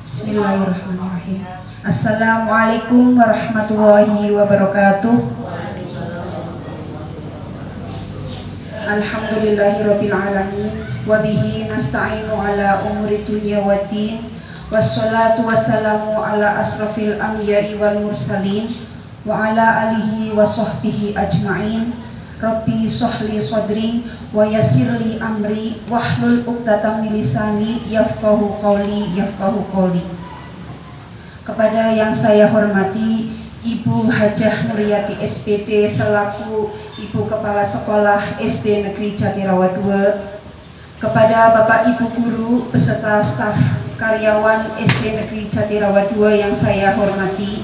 Bismillahirrahmanirrahim. Assalamualaikum warahmatullahi wabarakatuh. Alhamdulillahirabbil alamin wa bihi nasta'inu ala umuri dunya waddin. Wassalatu wassalamu ala asrafil anbiya'i wal mursalin wa ala alihi wa sahbihi ajma'in. Rabbi shrahli sadri wa yassirli amri wahlul 'uqdatam min lisani yafqahu qawli. Kepada yang saya hormati Ibu Hajah Nuriyati SPD selaku Ibu Kepala Sekolah SD Negeri Jatirawa II, kepada Bapak Ibu guru beserta staf karyawan SD Negeri Jatirawa II yang saya hormati,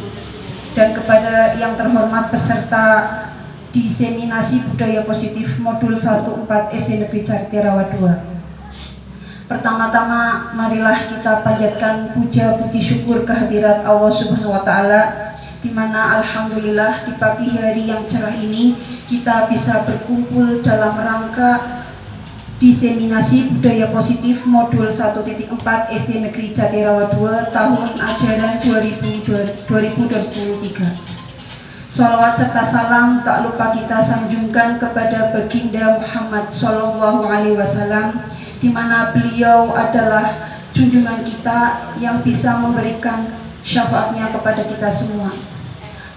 dan kepada yang terhormat peserta diseminasi budaya positif modul 14 SD Negeri Jatirawa II. Pertama-tama marilah kita panjatkan puja puji syukur kehadirat Allah Subhanahu wa taala, di mana alhamdulillah di pagi hari yang cerah ini kita bisa berkumpul dalam rangka diseminasi budaya positif modul 1.4 SD Negeri Jatirawa II tahun ajaran 2023. Sholawat serta salam tak lupa kita sanjungkan kepada Baginda Muhammad Sallallahu Alaihi Wasallam, di mana beliau adalah junjungan kita yang bisa memberikan syafaatnya kepada kita semua.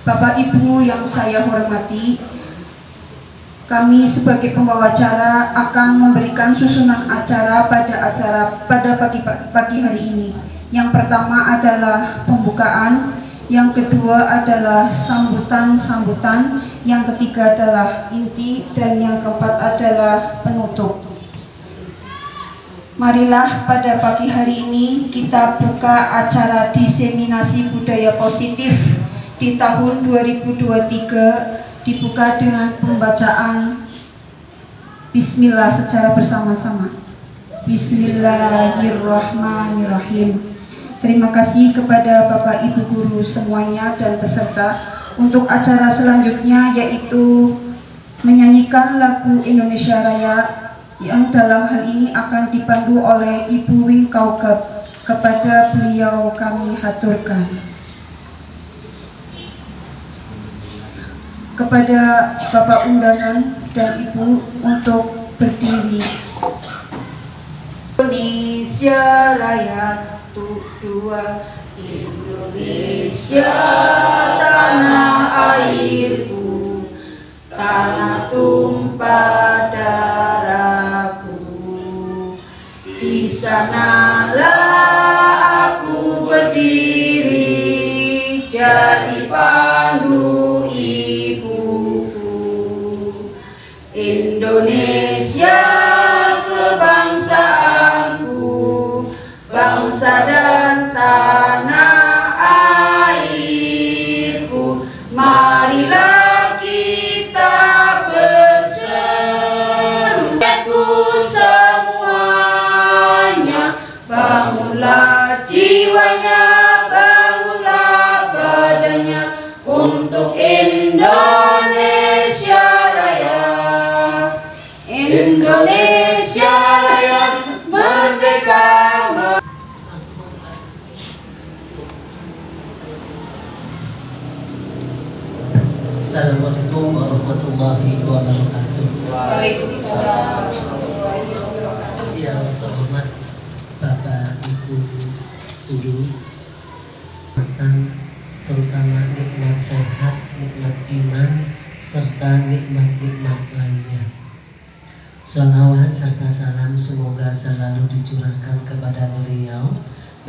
Bapak Ibu yang saya hormati, kami sebagai pembawa acara akan memberikan susunan acara pada pagi hari ini. Yang pertama adalah pembukaan, yang kedua adalah sambutan, yang ketiga adalah inti, dan yang keempat adalah penutup. Marilah pada pagi hari ini kita buka acara diseminasi budaya positif di tahun 2023 dibuka dengan pembacaan Bismillah secara bersama-sama. Bismillahirrahmanirrahim. Terima kasih kepada Bapak Ibu guru semuanya dan peserta. Untuk acara selanjutnya yaitu menyanyikan lagu Indonesia Raya, yang dalam hal ini akan dipandu oleh Ibu Wing Kaukab. Kepada beliau kami haturkan. Kepada Bapak undangan dan Ibu untuk berdiri. Indonesia Raya dua, Indonesia tanah airku, tanah tumpah darahku. Di sanalah aku berdiri, jadi pandu ibuku. Indonesia kebangsaanku, bangsa dan tanah airku. Marilah kita berseru, semuanya, bangunlah jiwanya, bangunlah badannya untuk Indonesia Raya. Indonesia Raya merdeka. Assalamualaikum warahmatullahi wabarakatuh. Waalaikumsalam warahmatullahi wabarakatuh. Yang terhormat Bapak Ibu guru, terutama nikmat sehat, nikmat iman, serta nikmat-nikmat lainnya. Salawat serta salam semoga selalu dicurahkan kepada beliau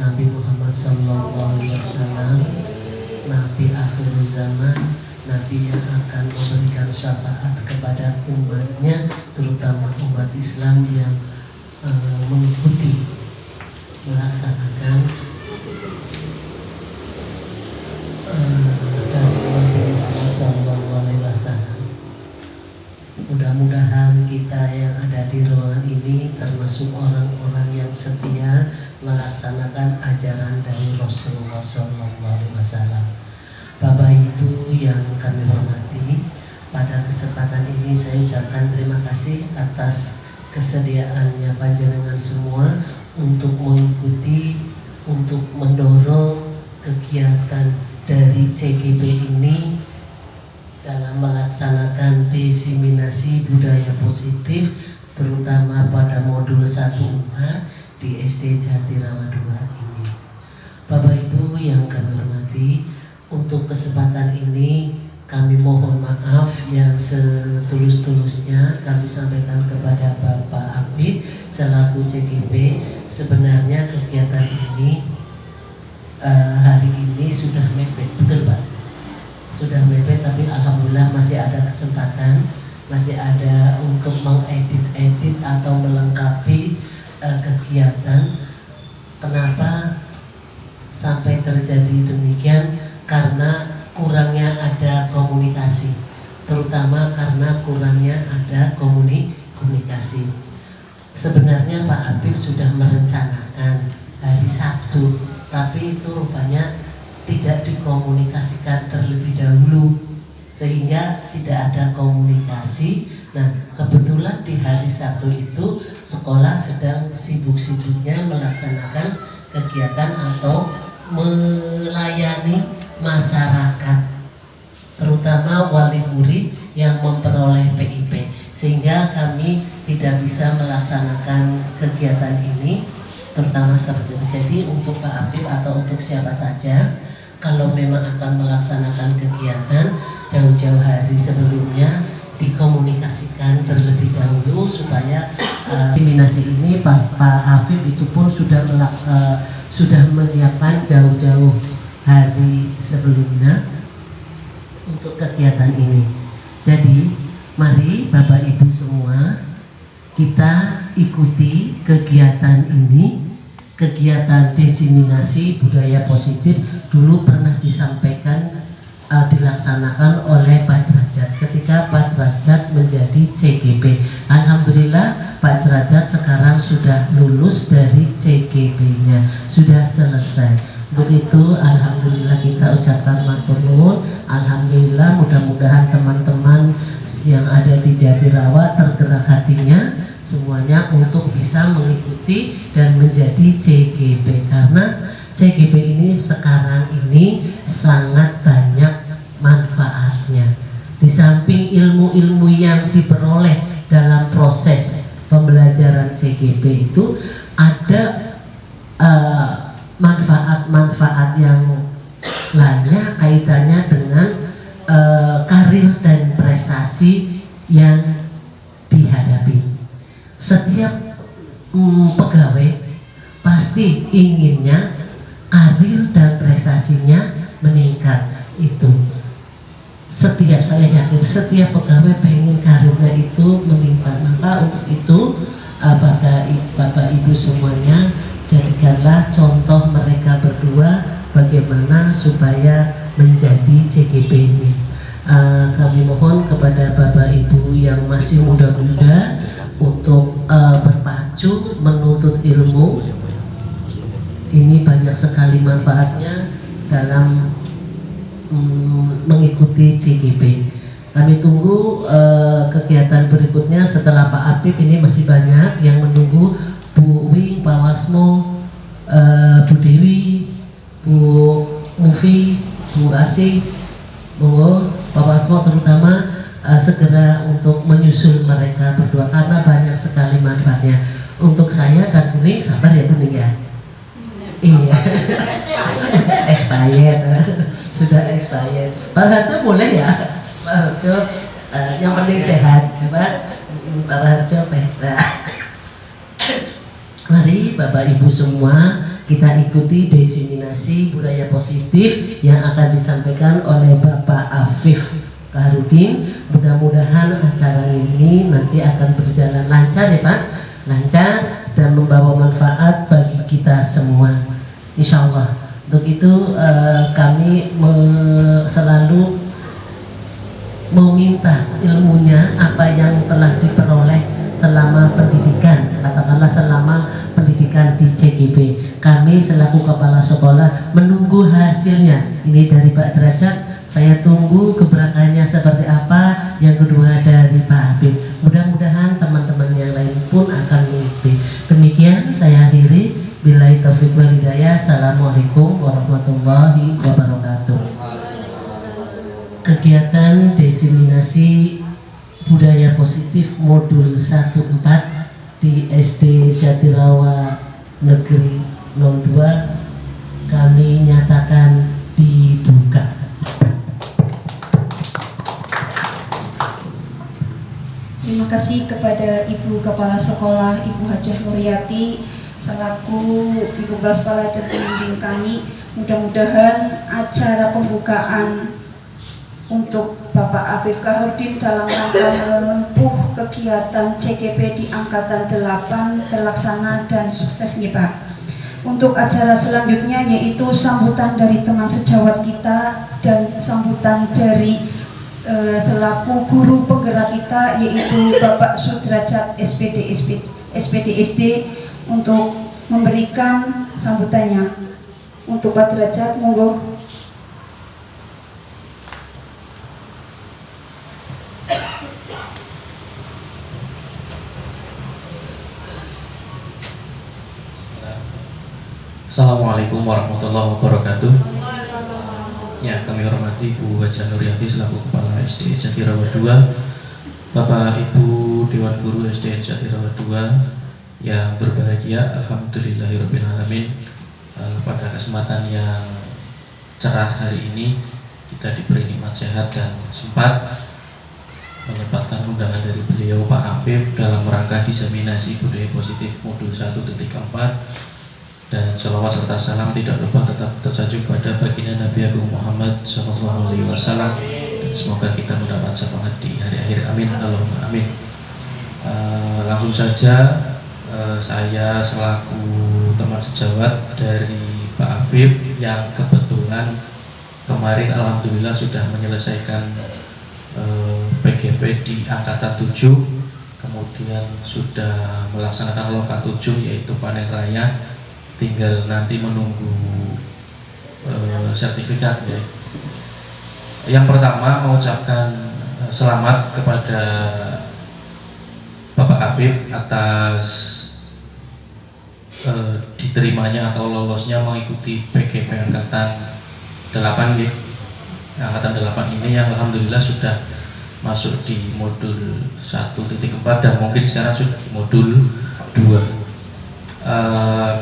Nabi Muhammad SAW, Nabi akhir zaman, Nabi yang akan memberikan syafaat kepada umatnya, terutama umat Islam yang mengikuti melaksanakan dari Nabi Muhammad SAW. Mudah-mudahan kita yang ada di ruangan ini termasuk orang-orang yang setia melaksanakan ajaran dari Rasulullah SAW. Bapak Ibu yang kami hormati, pada kesempatan ini saya ucapkan terima kasih atas kesediaannya panjenengan semua untuk mengikuti, untuk mendorong kegiatan dari CGP ini dalam melaksanakan diseminasi budaya positif, terutama pada modul 1 di SD Jatirawa 2 ini. Bapak Ibu yang kami hormati, untuk kesempatan ini kami mohon maaf yang setulus-tulusnya kami sampaikan kepada Bapak Afif selaku CGP. Sebenarnya kegiatan ini hari ini sudah mepet, betul Pak? Sudah mepet, tapi alhamdulillah masih ada kesempatan, masih ada untuk mengedit atau melengkapi kegiatan. Kenapa sampai terjadi demikian? Karena kurangnya ada komunikasi, terutama karena kurangnya ada komunikasi. Sebenarnya Pak Habib sudah merencanakan hari Sabtu, tapi itu rupanya tidak dikomunikasikan terlebih dahulu, sehingga tidak ada komunikasi. Nah, kebetulan di hari Sabtu itu sekolah sedang sibuk-sibuknya melaksanakan kegiatan atau melayani masyarakat, terutama wali murid yang memperoleh PIP, sehingga kami tidak bisa melaksanakan kegiatan ini, terutama seperti itu. Jadi untuk Pak Habib atau untuk siapa saja, kalau memang akan melaksanakan kegiatan, jauh-jauh hari sebelumnya dikomunikasikan terlebih dahulu supaya diseminasi ini Pak Habib itu pun sudah menyiapkan jauh-jauh hari sebelumnya untuk kegiatan ini. Jadi mari Bapak Ibu semua kita ikuti kegiatan ini, kegiatan diseminasi budaya positif. Dulu pernah disampaikan dilaksanakan oleh Pak Derajat ketika Pak Derajat menjadi CGP. Alhamdulillah Pak Derajat sekarang sudah lulus dari CGP-nya, sudah selesai. Untuk itu alhamdulillah kita ucapkan matur nuwun. Alhamdulillah, mudah-mudahan teman-teman yang ada di Jatirawa tergerak hatinya semuanya untuk bisa mengikuti dan menjadi CGP, karena CGP ini sekarang ini sangat banyak manfaatnya. Di samping ilmu-ilmu yang diperoleh dalam proses pembelajaran CGP itu ada manfaat-manfaat yang lainnya kaitannya dengan karir dan prestasi yang dihadapi. Setiap pegawai pasti inginnya karir dan prestasinya meningkat. Itu saya yakin setiap pegawai pengen karirnya itu meningkat. Maka untuk itu Bapak Ibu semuanya, jadikanlah contoh mereka berdua bagaimana supaya menjadi CGP ini. Kami mohon kepada Bapak Ibu yang masih muda-muda untuk berpacu menuntut ilmu. Ini banyak sekali manfaatnya dalam mengikuti CGP. Kami tunggu kegiatan berikutnya setelah Pak Habib. Ini masih banyak yang menunggu, Bu Wing, Pak Wasmo, Bu Dewi, Bu Mufi, Bu Asih. Monggo Pak Wasmo terutama segera untuk menyusul mereka berdua karena banyak sekali manfaatnya. Untuk saya kan Kuning, sabar ya Kuning ya. Iya. Expired. Sudah expired. Pak Harjo boleh ya? Pak Harjo yang penting sehat, ya Pak. Pak Harjo Mari Bapak Ibu semua kita ikuti diseminasi budaya positif yang akan disampaikan oleh Bapak Afif Kaharudin. Mudah-mudahan acara ini nanti akan berjalan lancar ya Pak, lancar dan membawa manfaat bagi kita semua, insya Allah. Untuk itu kami selalu meminta ilmunya apa yang telah diperoleh selama pendidikan, katakanlah selama pendidikan di CGP. Kami selaku kepala sekolah menunggu hasilnya. Ini dari Pak Derajat Saya tunggu keberakahannya seperti apa. Yang kedua dari Pak Habib. Mudah-mudahan teman-teman yang lain pun akan mengikuti. Demikian saya akhiri. Billahi taufiq wal hidayah. Assalamualaikum warahmatullahi wabarakatuh. Kegiatan diseminasi budaya positif modul 14 di SD Jatirawa Negeri 02 kami nyatakan dibuka. Terima kasih kepada Ibu Kepala Sekolah Ibu Hajah Nuryati selaku Ibu Kepala Sekolah dan pembimbing kami. Mudah-mudahan acara pembukaan untuk Bapak Afif Kahurdin dalam rangka menempuh kegiatan CGP di Angkatan 8 terlaksana dan sukses nih Pak. Untuk acara selanjutnya yaitu sambutan dari teman sejawat kita dan sambutan dari selaku guru penggerak kita yaitu Bapak Sudrajat SPD SD untuk memberikan sambutannya. Untuk Pak Derajat, monggo. Assalamualaikum warahmatullahi wabarakatuh. Ya, kami hormati Bu Hajah Nuryati selaku Kepala SD Jatirawa 2, Bapak Ibu Dewan Guru SD Jatirawa 2 yang berbahagia, alhamdulillahirrahmanirrahim. Pada kesempatan yang cerah hari ini kita diberi nikmat sehat dan sempat menyempatkan undangan dari beliau Pak Afif dalam rangka diseminasi budaya positif modul 1.4. Dan sholawat serta salam tidak lupa tetap tersajuk pada baginda Nabi Agung Muhammad SAW. Dan semoga kita mendapat syafaat di hari akhir. Amin. Allahumma amin. Langsung saja saya selaku teman sejawat dari Pak Afif yang kebetulan kemarin alhamdulillah sudah menyelesaikan PGP di Angkatan 7, kemudian sudah melaksanakan loka 7 yaitu panen raya. Tinggal nanti menunggu sertifikat ya. Yang pertama mengucapkan selamat kepada Bapak Afif atas diterimanya atau lolosnya mengikuti PGP Angkatan 8 ya. Angkatan 8 ini yang alhamdulillah sudah masuk di modul 1.4 dan mungkin sekarang sudah di modul 2.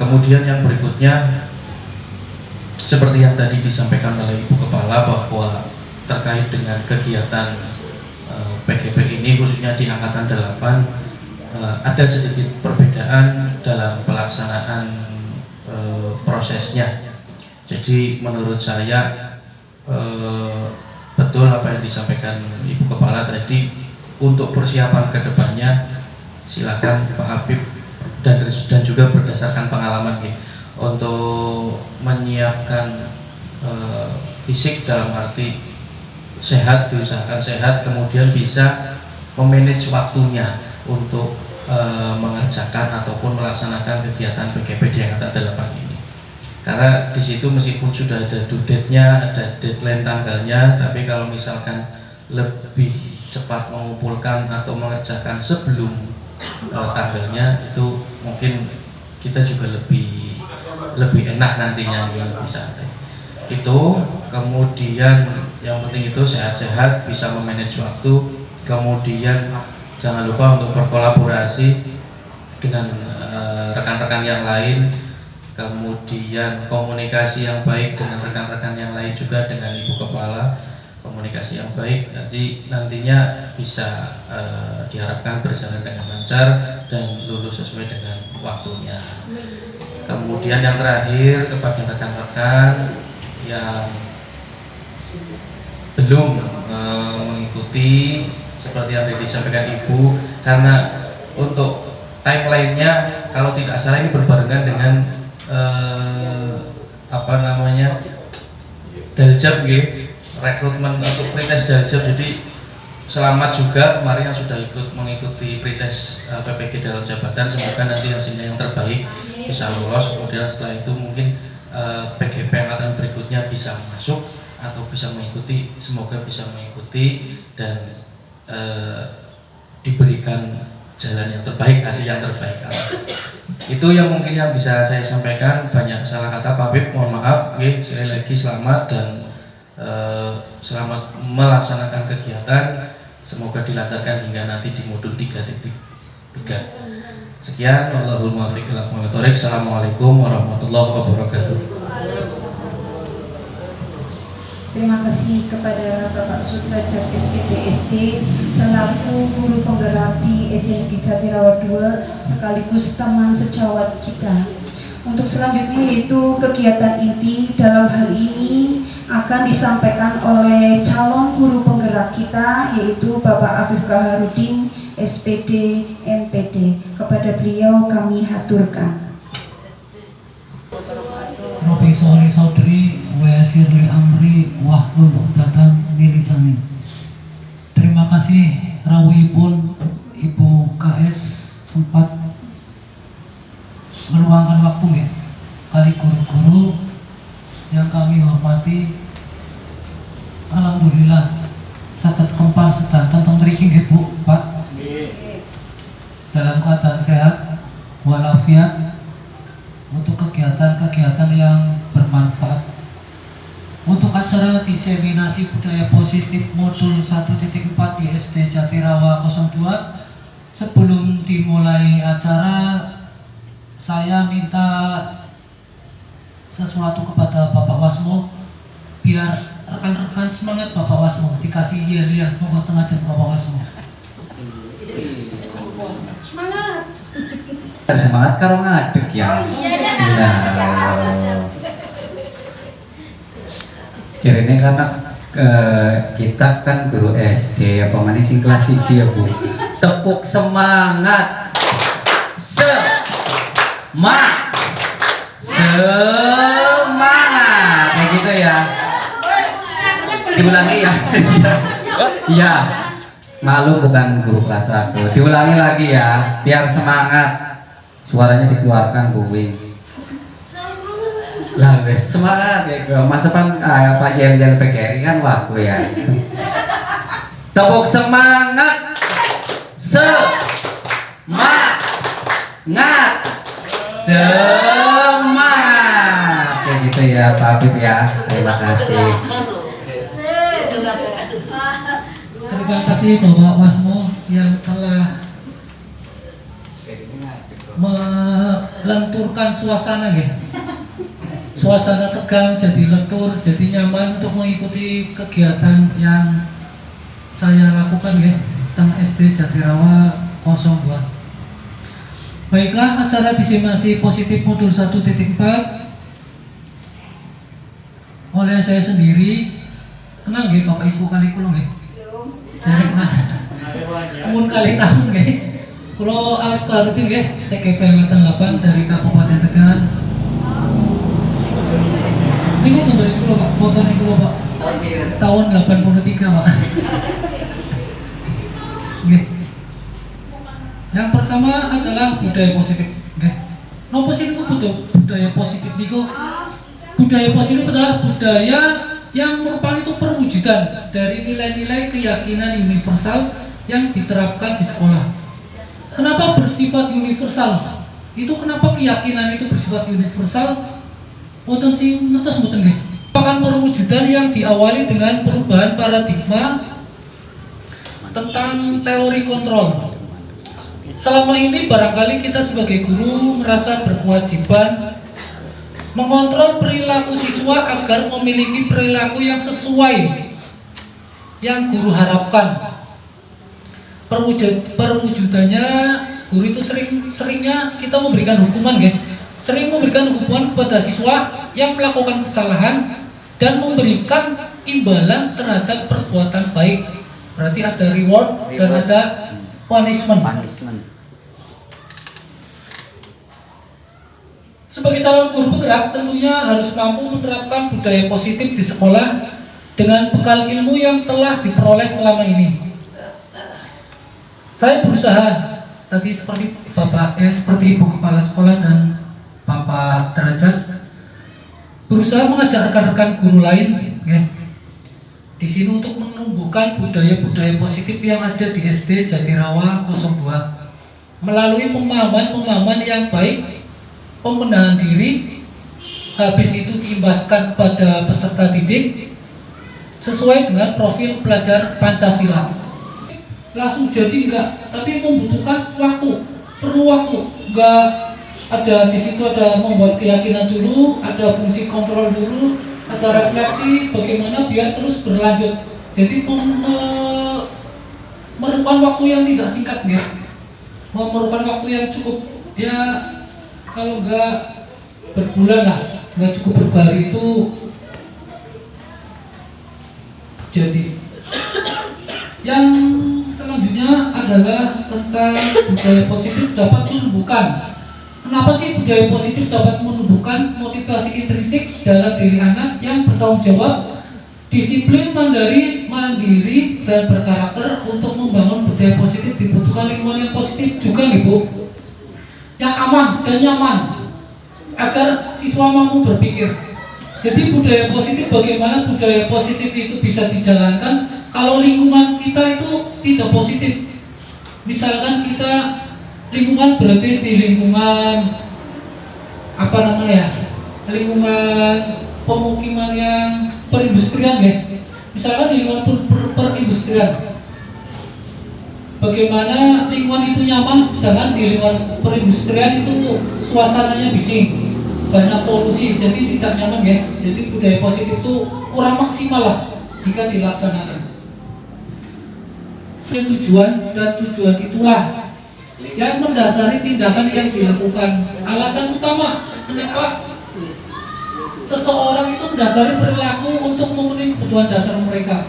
Kemudian yang berikutnya seperti yang tadi disampaikan oleh Ibu Kepala bahwa terkait dengan kegiatan PGP ini khususnya di Angkatan 8 ada sedikit perbedaan dalam pelaksanaan prosesnya. Jadi menurut saya betul apa yang disampaikan Ibu Kepala tadi. Untuk persiapan kedepannya silakan Pak Habib dan juga berdasarkan pengalaman ya, untuk menyiapkan fisik dalam arti sehat, diusahakan sehat, kemudian bisa memanage waktunya untuk mengerjakan ataupun melaksanakan kegiatan PGP di Angkatan 8 ini. Karena di situ meskipun sudah ada due date-nya, ada deadline tanggalnya, tapi kalau misalkan lebih cepat mengumpulkan atau mengerjakan sebelum tanggalnya itu mungkin kita juga lebih enak nantinya bisa itu. Kemudian yang penting itu sehat-sehat, bisa memanage waktu, kemudian jangan lupa untuk berkolaborasi dengan rekan-rekan yang lain, kemudian komunikasi yang baik dengan rekan-rekan yang lain juga, dengan Ibu Kepala komunikasi yang baik, nantinya bisa diharapkan berjalan dengan lancar dan lulus sesuai dengan waktunya. Kemudian yang terakhir kepada rekan-rekan yang belum mengikuti seperti yang tadi disampaikan Ibu, karena untuk timelinenya kalau tidak salah ini berbarengan dengan Daljab rekrutmen untuk pretest Daljab. Jadi selamat juga kemarin yang sudah ikut mengikuti pretest PPG dalam jabatan. Semoga nanti hasilnya yang terbaik bisa lolos. Kemudian setelah itu mungkin PGP angkatan berikutnya bisa masuk atau bisa mengikuti, semoga bisa mengikuti dan diberikan jalan yang terbaik, hasil yang terbaik. Itu yang mungkin yang bisa saya sampaikan. Banyak salah kata Pak Habib, mohon maaf. Oke, sekali lagi selamat dan selamat melaksanakan kegiatan. Semoga dilancarkan hingga nanti di modul 3.3. Sekian, wallahul muwaffiq ila aqwamit thoriq. Assalamualaikum warahmatullahi wabarakatuh. Terima kasih kepada Bapak Sudrajat SPTSD selaku guru penggerak di SD Negeri Jatirawat 2 sekaligus teman sejawat kita. Untuk selanjutnya yaitu kegiatan inti dalam hal ini akan disampaikan oleh calon guru penggerak kita yaitu Bapak Afif Kaharudin SPD MPD. Kepada beliau kami haturkan. Robi Soli Saudri Wesirli Amri Wahlul Uqdatam Milisani. Terima kasih rawuhipun Ibu KS sempat meluangkan waktu ya kali guru-guru yang kami hormati. Alhamdulillah saged kempal sedanten teng mriki nggih Bu, Pak. Dalam keadaan sehat walafiat untuk kegiatan-kegiatan yang bermanfaat. Untuk acara diseminasi budaya positif modul 1.4 di SD Jatirawa 02, sebelum dimulai acara saya minta sesuatu kepada Bapak Wasmo biar rekan-rekan semangat. Bapak Wasmo dikasih yel-yel, monggo tengah jam Bapak Wasmo. Semangat karo ngadeg ya. Jarene karena kita kan guru SD apa manis sing kelas 1 ya Bu. Tepuk semangat. Semangat. Kayak gitu ya. Diulangi ya. Iya. Malu bukan guru kelas 1. Diulangi lagi ya, biar semangat. Suaranya dikeluarkan Bu Wing. Lah wes semangat ya gue. Masa Pak Yel PGRI kan waku ya. Tepuk semangat. Semangat. Semangat. Kayak gitu ya Pak Habib ya. Terima kasih. Terima kasih Bapak Wasmo yang telah melenturkan suasana ya. Suasana tegang jadi lentur, jadi nyaman untuk mengikuti kegiatan yang saya lakukan ya tentang SD Jatirawa 02. Baiklah, acara diseminasi positif modul 1.4 oleh saya sendiri. Kenal nggih Bapak Ibu kali kula nggih? Jadi kenal. Mun kali tahun nggih. Kalau Afif Kaharudin nggih, CKP Angkatan 8 dari Kabupaten Tegal. Ini nomor itu Pak, fotonya itu Pak. Tahun 83 Pak. Nggih. Yang pertama adalah budaya positif. Nggih. Nopo sih niku budaya positif niku? Budaya positif adalah budaya yang merupakan itu perwujudan dari nilai-nilai keyakinan universal yang diterapkan di sekolah. Kenapa bersifat universal? Itu kenapa keyakinan itu bersifat universal? Wonten sing ngertos mboten nggih? Merupakan perwujudan yang diawali dengan perubahan paradigma tentang teori kontrol. Selama ini barangkali kita sebagai guru merasa berkewajiban mengontrol perilaku siswa agar memiliki perilaku yang sesuai yang guru harapkan. Perwujudannya guru itu seringnya kita memberikan hukuman ya. Sering memberikan hukuman kepada siswa yang melakukan kesalahan dan memberikan imbalan terhadap perbuatan baik. Berarti ada reward dan ada punishment. Sebagai calon guru penggerak tentunya harus mampu menerapkan budaya positif di sekolah dengan bekal ilmu yang telah diperoleh selama ini. Saya berusaha tadi seperti Bapak seperti Ibu Kepala Sekolah dan Bapak Derajat berusaha mengajak rekan-rekan guru lain ya, di sini untuk menumbuhkan budaya-budaya positif yang ada di SD Jatirawa 02 melalui pemahaman-pemahaman yang baik, pembenahan diri, habis itu diimbaskan pada peserta didik sesuai dengan profil pelajar Pancasila. Langsung jadi enggak, tapi membutuhkan waktu, perlu waktu. Enggak ada di situ ada membuat keyakinan dulu, ada fungsi kontrol dulu, ada refleksi bagaimana biar terus berlanjut. Jadi memerlukan waktu yang tidak singkat ya, memerlukan waktu yang cukup ya, kalau enggak berbulan lah, enggak cukup berhari itu jadi. Yang selanjutnya adalah tentang budaya positif dapat menumbuhkan. Kenapa sih budaya positif dapat menumbuhkan motivasi intrinsik dalam diri anak yang bertanggung jawab, disiplin, mandiri, dan berkarakter. Untuk membangun budaya positif dibutuhkan lingkungan yang positif juga nih Bu, yang aman dan nyaman agar siswa mampu berpikir. Jadi budaya positif, bagaimana budaya positif itu bisa dijalankan kalau lingkungan kita itu tidak positif. Misalkan kita lingkungan berarti di lingkungan apa namanya ya, lingkungan pemukiman yang perindustrian ya, misalkan di lingkungan perindustrian, bagaimana lingkungan itu nyaman, sedangkan di lingkungan perindustrian itu suasananya bising, banyak polusi, jadi tidak nyaman ya. Jadi budaya positif itu kurang maksimal lah jika dilaksanakan. Tujuan dan tujuan itulah yang mendasari tindakan yang dilakukan. Alasan utama kenapa seseorang itu mendasari perilaku untuk memenuhi kebutuhan dasar mereka.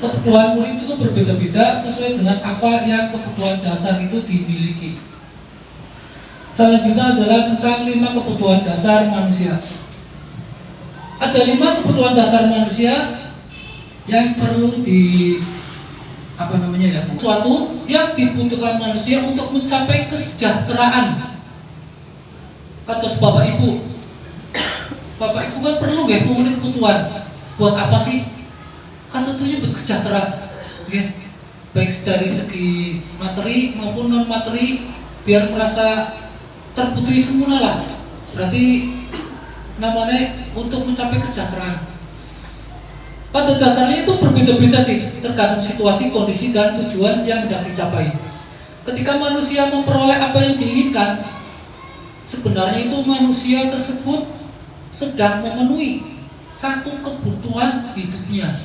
Kebutuhan murid itu berbeda-beda sesuai dengan apa yang kebutuhan dasar itu dimiliki. Selanjutnya adalah tentang 5 kebutuhan dasar manusia. Ada 5 kebutuhan dasar manusia yang perlu suatu yang dibutuhkan manusia untuk mencapai kesejahteraan. Kata Bapak Ibu kan perlu nggak memenuhi kebutuhan. Buat apa sih? Kan tentunya buat kesejahteraan, ya. Baik dari segi materi maupun non materi, biar merasa terpenuhi semua lah. Berarti namanya untuk mencapai kesejahteraan. Pada dasarnya itu berbeda-beda sih, tergantung situasi, kondisi, dan tujuan yang hendak dicapai. Ketika manusia memperoleh apa yang diinginkan, sebenarnya itu manusia tersebut sedang memenuhi satu kebutuhan hidupnya.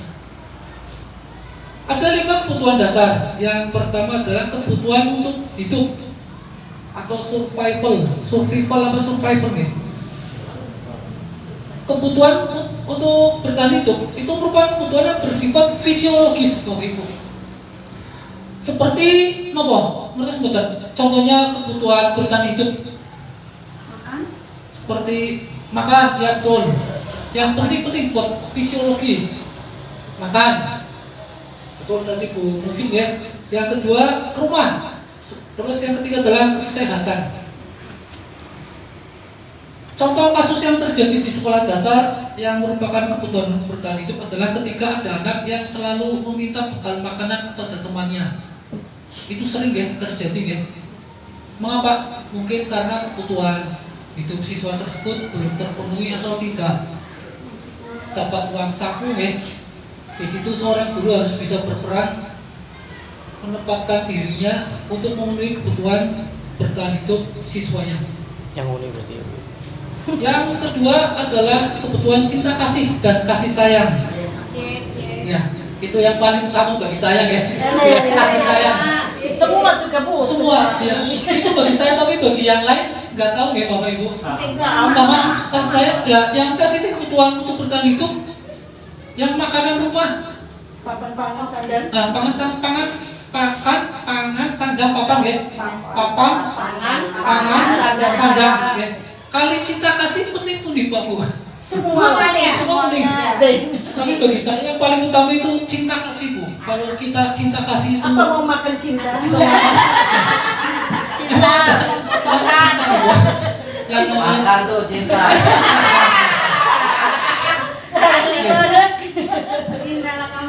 Ada 5 kebutuhan dasar. Yang pertama adalah kebutuhan untuk hidup atau survival ya. Kebutuhan untuk bertahan hidup itu merupakan kebutuhan yang bersifat fisiologis, Bapak Ibu. Seperti nopo, ngerti sebentar. Contohnya kebutuhan bertahan hidup. Seperti makan, ya betul. Yang penting buat fisiologis, makan. Betul tadi Bu Mufin ya. Yang kedua rumah. Terus yang ketiga adalah kesehatan. Contoh kasus yang terjadi di sekolah dasar yang merupakan kebutuhan bertahan hidup adalah ketika ada anak yang selalu meminta bekal makanan kepada temannya. Itu sering ya terjadi ya. Mengapa? Mungkin karena kebutuhan hidup siswa tersebut belum terpenuhi atau tidak dapat uang saku ya. Di situ seorang guru harus bisa berperan menempatkan dirinya untuk memenuhi kebutuhan bertahan hidup siswanya. Yang unik berarti. Yang kedua adalah kebutuhan cinta kasih dan kasih sayang. Ya, itu yang paling utama bagi saya ya. Kasih sayang. Semua juga Bu. Semua ya. Itu bagi saya, tapi bagi yang lain nggak tahu ya Bapak Ibu. Sama kasih sayang ya. Yang tadi sih kebutuhan untuk bertahan hidup. Yang makanan rumah. Papan sandang. Pangan sandang papan ya. Papan, pangan, sandang ya. Kali cinta kasih penting pun di Pak Bu. Semua penting. Tapi bagi saya yang paling utama itu cinta kasih Bu. Kalau kita cinta kasih itu apa mau makan cinta? Cinta. Yang Makan tuh cinta.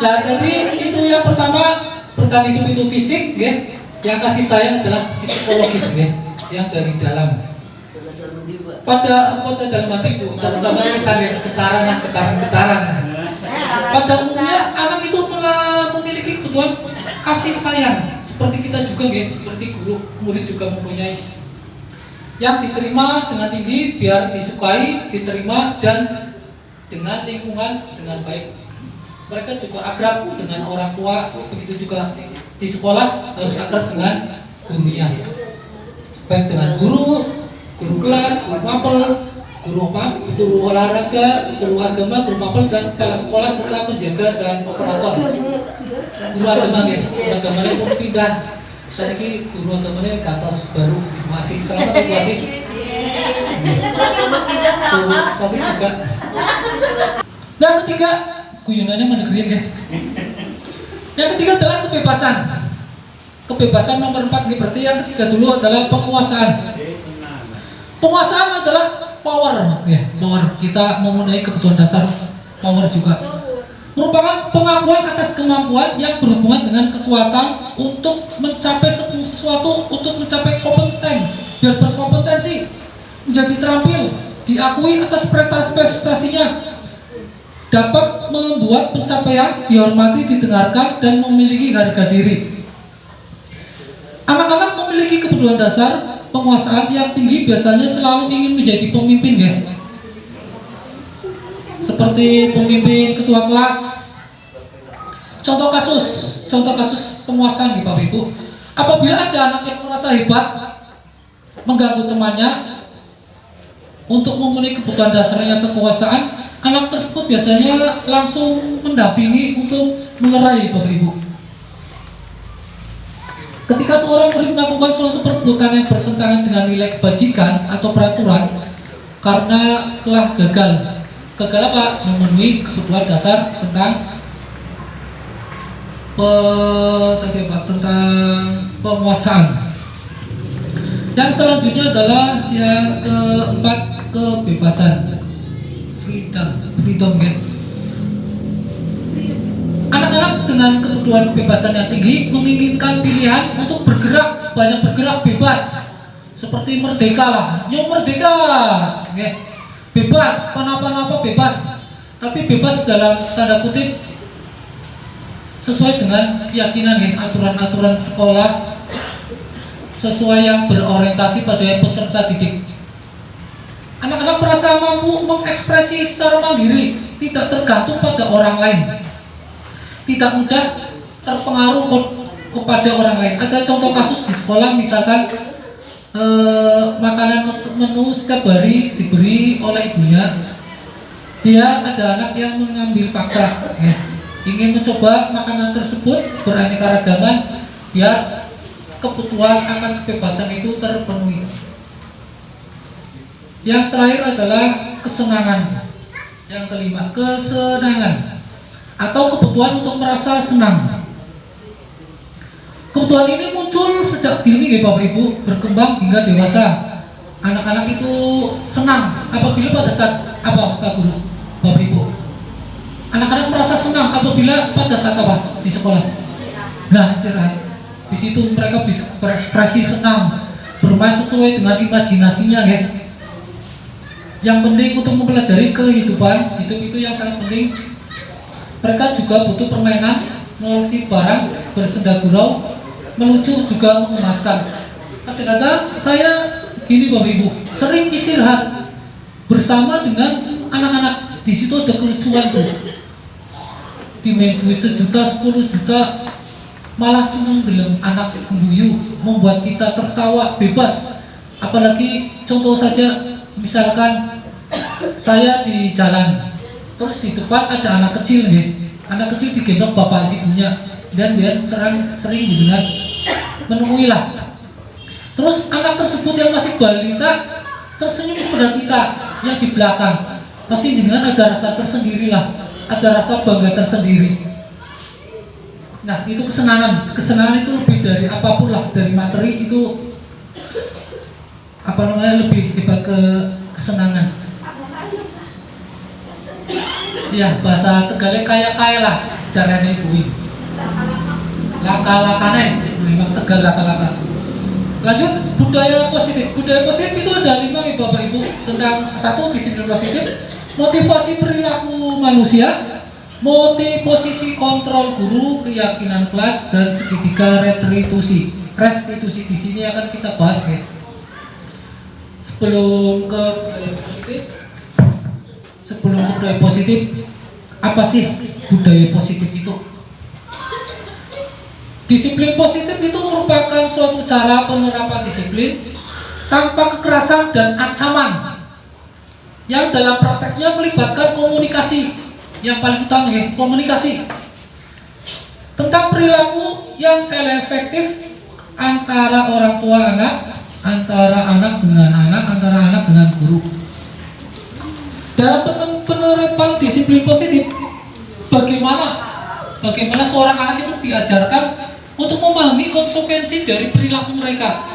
Nah, jadi itu yang pertama, bertahan hidup itu fisik, ya. Yang kasih sayang adalah psikologis, ya, yang dari dalam. Pada dalam hati itu, terutama kita lihat getaran. Pada umumnya anak itu memiliki kebutuhan kasih sayang, seperti kita juga, ya, seperti guru, murid juga mempunyai. Yang diterima dengan tinggi, biar disukai, diterima, dan dengan lingkungan dengan baik. Mereka juga akrab dengan orang tua, begitu juga di sekolah harus akrab dengan gurunya, baik dengan guru kelas, guru mapel, guru olahraga, guru agama, guru mapel, dan kepala sekolah serta penjaga dan operator. Guru agama, ya, guru agamanya pun pindah. Saya ini guru agamanya ke atas baru, masih selamat itu masih. Sampai juga. Yang ketiga, guyonannya menegerian, ya. Yang ketiga adalah kebebasan. Kebebasan nomor 4, berarti yang ketiga dulu adalah penguasaan. Penguasaan adalah power, ya, power. Kita memenuhi kebutuhan dasar power juga. Merupakan pengakuan atas kemampuan yang berhubungan dengan kekuatan untuk mencapai sesuatu, untuk mencapai kompeten, biar berkompetensi, menjadi terampil, diakui atas prestasinya, dapat membuat pencapaian dihormati, didengarkan, dan memiliki harga diri. Anak-anak memiliki kebutuhan dasar penguasaan yang tinggi, biasanya selalu ingin menjadi pemimpin, ya. Seperti pemimpin, ketua kelas. Contoh kasus penguasaan, nih, Bapak Ibu. Apabila ada anak yang merasa hebat, mengganggu temannya untuk memenuhi kebutuhan dasarnya kekuasaan, anak tersebut biasanya langsung mendampingi untuk melerai, Bapak Ibu. Ketika seorang murid melakukan suatu perbuatan yang bertentangan dengan nilai kebajikan atau peraturan karena telah gagal apa? Memenuhi kebutuhan dasar tentang penguasaan. Yang selanjutnya adalah yang keempat, kebebasan, freedom, ya. Anak-anak dengan kebutuhan kebebasan yang tinggi menginginkan pilihan untuk banyak bergerak bebas, seperti merdeka lah, merdeka, ya. Bebas, apa bebas, tapi bebas dalam tanda kutip sesuai dengan keyakinan, ya, aturan-aturan sekolah, sesuai yang berorientasi pada peserta didik. Anak-anak merasa mampu mengekspresi secara mandiri, tidak tergantung pada orang lain, tidak mudah terpengaruh kepada orang lain. Ada contoh kasus di sekolah, misalkan makanan menu setiap hari diberi oleh ibunya. Dia ada anak yang mengambil paksa, ya, ingin mencoba makanan tersebut beraneka ragaman biar kebutuhan akan kebebasan itu terpenuhi. Yang terakhir adalah kesenangan. Yang kelima, kesenangan atau kebutuhan untuk merasa senang. Kebutuhan ini muncul sejak dini, ya, Bapak Ibu, berkembang hingga dewasa. Anak-anak itu senang apabila pada saat apa, Pak Guru, Bapak Ibu? Anak-anak merasa senang apabila pada saat apa? Di sekolah. Nah, istirahat. Di situ mereka bisa berekspresi senang, bermain sesuai dengan imajinasinya, ya. Yang penting untuk mempelajari kehidupan, hidup itu yang sangat penting. Mereka juga butuh permainan, mengoleksi barang, bersenda gurau, melucu, juga mengemaskan. Kadang-kadang saya gini, Bapak Ibu, sering istirahat bersama dengan anak-anak. Di situ ada kelucuan, Bu. Dimain duit 1 juta, 10 juta, malah senang dengan anak guyu, membuat kita tertawa bebas. Apalagi contoh saja, misalkan saya di jalan, terus di depan ada anak kecil, nih. Anak kecil digendong bapak ibunya, dan dia sering dengan menemui lah. Terus anak tersebut yang masih balita tersenyum kepada kita yang di belakang, pasti dengan ada rasa tersendiri lah, ada rasa bangga tersendiri. Nah, itu kesenangan. Kesenangan itu lebih dari apapun lah, dari materi itu lebih hebat ke kesenangan. Ya, bahasa Tegalnya kaya lah. caranya ibu. Laka-lakane, memang tegal laka-laka. Lanjut, budaya positif. Budaya positif itu ada 5 ya Bapak Ibu, tentang 1 disiplin positif, motivasi perilaku manusia, motivasi kontrol guru, keyakinan kelas, dan segitiga restitusi. Restitusi di sini akan kita bahas ya. Sebelum ke budaya positif, apa sih budaya positif itu? Disiplin positif itu merupakan suatu cara penerapan disiplin tanpa kekerasan dan ancaman, yang dalam prakteknya melibatkan komunikasi. Yang paling utama ya, komunikasi tentang perilaku yang efektif antara orang tua anak, antara anak dengan anak, antara anak dengan guru. Dalam penerapan disiplin positif, bagaimana seorang anak itu diajarkan untuk memahami konsekuensi dari perilaku mereka,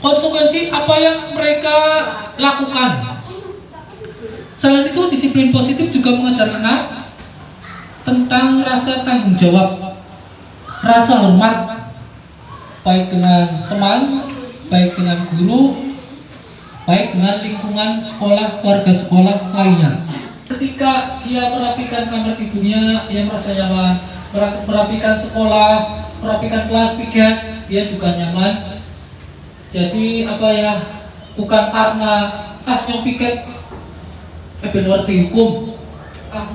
konsekuensi apa yang mereka lakukan. Selain itu, disiplin positif juga mengajar anak tentang rasa tanggung jawab, rasa hormat, baik dengan teman, baik dengan guru, baik dengan lingkungan sekolah, warga sekolah lainnya. Ketika ia merapikan kamar tidurnya, ia merasa nyaman. Merapikan sekolah, merapikan kelas piket, dia juga nyaman. Jadi bukan karena nyong piket ben ngerti hukum,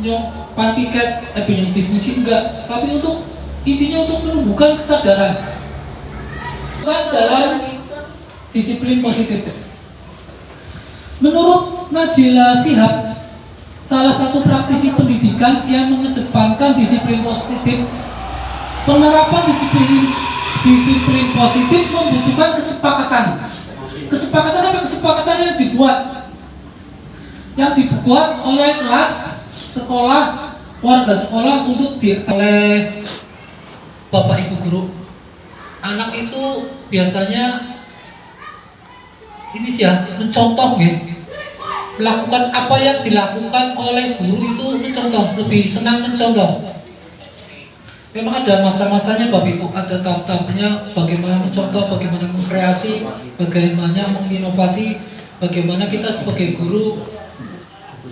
nyong pan piket ben dipuji, enggak, tapi intinya untuk menumbuhkan kesadaran bukan dalam disiplin positif. Menurut Najila Shihab, salah satu praktisi pendidikan yang mengedepankan disiplin positif, penerapan disiplin positif membutuhkan kesepakatan. Kesepakatan yang dibuat oleh kelas, sekolah, warga sekolah untuk oleh Bapak Ibu guru. Anak itu biasanya mencontoh ya. Melakukan apa yang dilakukan oleh guru itu mencontoh, lebih senang mencontoh. Memang ada masa-masanya Bapak Ibu, ada tahap-tahapnya bagaimana mencontoh, bagaimana mengkreasi, bagaimana menginovasi, bagaimana kita sebagai guru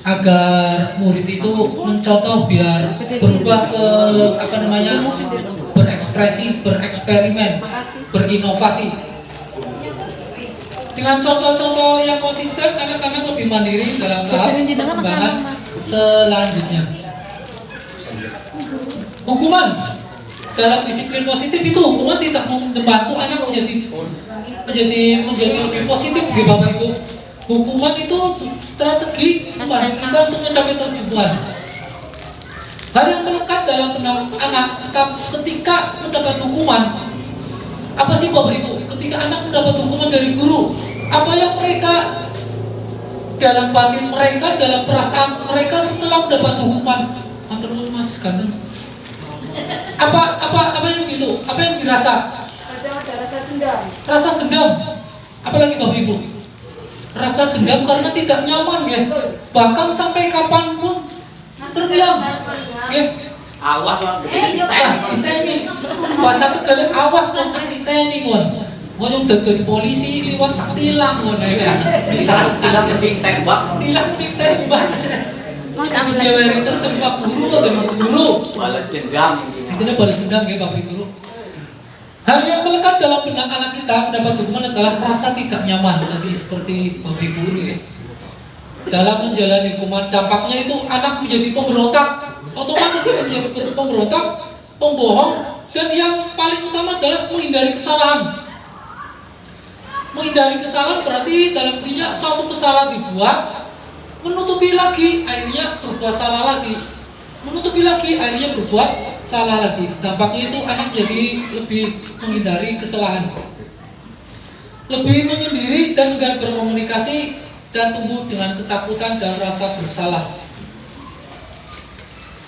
agar murid itu mencontoh biar berubah ke berekspresi, bereksperimen, berinovasi. Dengan contoh-contoh yang konsisten, anak-anak lebih mandiri dalam tahap perkembangan selanjutnya. Hukuman dalam disiplin positif itu, hukuman tidak membantu anak menjadi lebih positif ya Bapak Ibu. Hukuman itu strategi membantu kita untuk mencapai tujuan. Hal yang melekat dalam benak anak ketika mendapat hukuman, apa sih Bapak Ibu? Ketika anak mendapat hukuman dari guru, apa yang mereka dalam batin mereka, dalam perasaan mereka setelah mendapat hukuman? Mantur Mas ganteng. Apa yang gitu? Apa yang dirasa? Ada rasa dendam. Rasa dendam. Apalagi Bapak Ibu? Rasa dendam karena tidak nyaman ya. Bahkan sampai kapanpun terdiam. Ya. Awas wong Kita ini bahasa Tegal awas wong kita ini kon. Wong dari polisi liwat tak tilang kon ya. Bisa tilang mending tembak. Tilang mending tembak. Di Jawa ini terus tembak guru atau guru. Balas dendam. Itu balas dendam ya Bapak Ibu. Hal yang melekat dalam benak anak kita mendapat hukuman adalah rasa tidak nyaman, tadi seperti Bapak Ibu guru ya. Dalam menjalani hukuman, dampaknya itu anak menjadi pemberontak, otomatis dia menjadi pemberontak, pembohong, dan yang paling utama adalah menghindari kesalahan. Menghindari kesalahan berarti dalam artinya suatu kesalahan dibuat, menutupi lagi, akhirnya berbuat salah lagi, menutupi lagi, akhirnya berbuat salah lagi. Dampaknya itu anak jadi lebih menghindari kesalahan, lebih menyendiri dan enggan berkomunikasi, dan tumbuh dengan ketakutan dan rasa bersalah.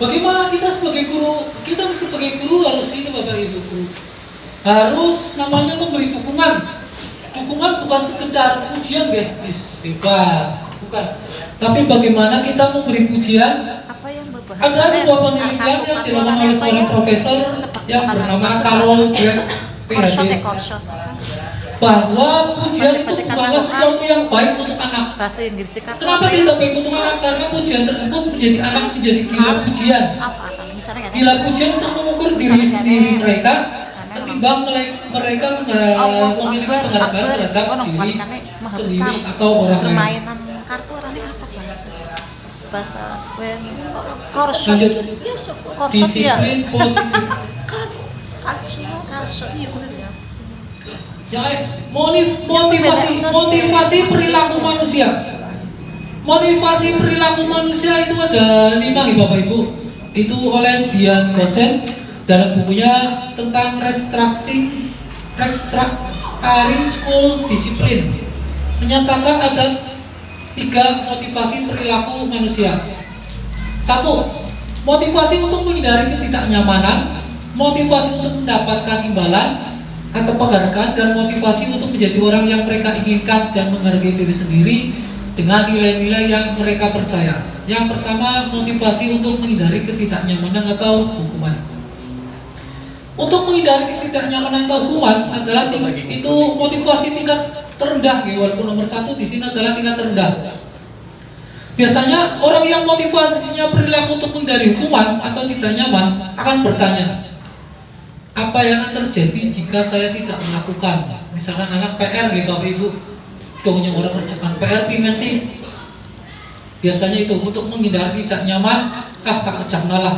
Bagaimana kita sebagai guru? Kita sebagai guru harus ini Bapak Ibu guru, harus namanya memberi dukungan. Dukungan bukan sekedar pujian ya, hebat, bukan. Tapi bagaimana kita memberi pujian Ada sebuah penelitian yang dilakukan oleh seorang profesor yang bernama Carol Dweck, PhD, bahwa pujian itu bukanlah sesuatu yang baik untuk anak. Bahasa Inggris Kenapa tidak baik untuk anak? Karena pujian tersebut menjadi anak menjadi gila pujian. Gila pujian untuk mengukur diri sendiri mereka, ketimbang mereka memiliki penghargaan terhadap diri sendiri atau orang lain. permainan kartu orangnya apa bahasa korsot ya Disiplin positif. korsot iya bener ya. Ya, motivasi perilaku manusia. Motivasi perilaku manusia itu ada 5 ya Bapak Ibu. Itu oleh Dian Gosen dalam bukunya tentang restructuring school discipline, menyatakan ada 3 motivasi perilaku manusia. 1. Motivasi untuk menghindari ketidaknyamanan, motivasi untuk mendapatkan imbalan atau penghargaan, dan motivasi untuk menjadi orang yang mereka inginkan dan menghargai diri sendiri dengan nilai-nilai yang mereka percaya. Yang pertama, motivasi untuk menghindari ketidaknyamanan atau hukuman. Untuk menghindari ketidaknyamanan atau hukuman adalah itu motivasi tingkat terendah, ya, walaupun nomor 1 di sini adalah tingkat terendah. Biasanya orang yang motivasinya perilaku untuk menghindari hukuman atau tidak nyaman akan bertanya, apa yang akan terjadi jika saya tidak melakukan? Misalkan anak PR ya Bapak Ibu, dongnya orang kerjakan PR pimen sih. Biasanya itu untuk menghindari tidak nyaman, tak kerjakan lah.